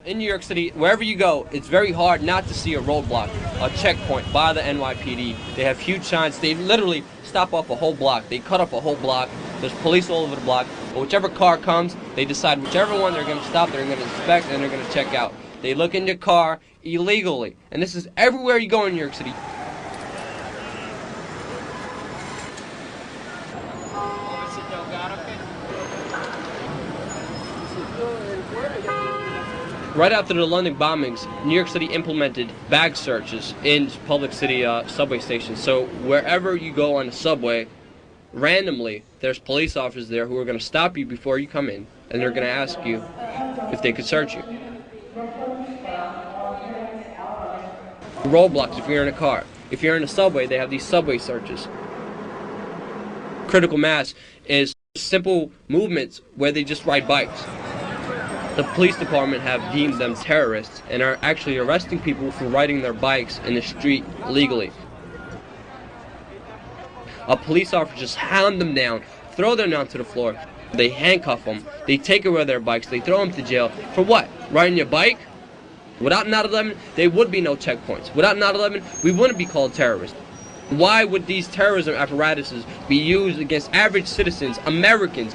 In New York City, wherever you go, it's very hard not to see a roadblock, a checkpoint by the NYPD. They have huge signs. They literally stop off a whole block. They cut up a whole block. There's police all over the block. But whichever car comes, they decide whichever one they're going to stop, they're going to inspect, and they're going to check out. They look in your car illegally. And this is everywhere you go in New York City. Right after the London bombings, New York City implemented bag searches in public city subway stations. So wherever you go on the subway, randomly, there's police officers there who are going to stop you before you come in, and they're going to ask you if they could search you. Roadblocks if you're in a car. If you're in a subway, they have these subway searches. Critical mass is simple movements where they just ride bikes. The police department have deemed them terrorists and are actually arresting people for riding their bikes in the street legally. A police officer just hound them down, throw them down to the floor. They handcuff them, they take away their bikes, they throw them to jail. For what? Riding your bike? Without 9/11, there would be no checkpoints. Without 9/11, we wouldn't be called terrorists. Why would these terrorism apparatuses be used against average citizens, Americans?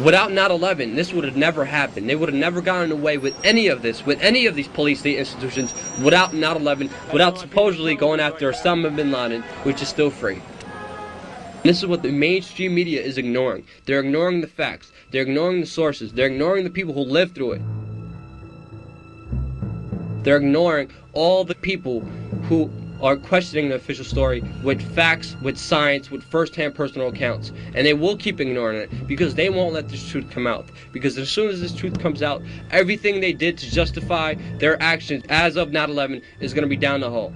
Without 9/11, this would have never happened. They would have never gotten away with any of this, with any of these police state institutions, without 9/11, without supposedly going after Osama bin Laden, which is still free. This is what the mainstream media is ignoring. They're ignoring the facts. They're ignoring the sources. They're ignoring the people who lived through it. They're ignoring all the people who are questioning the official story with facts, with science, with first-hand personal accounts. And they will keep ignoring it because they won't let this truth come out. Because as soon as this truth comes out, everything they did to justify their actions as of 9/11 is going to be down the hole.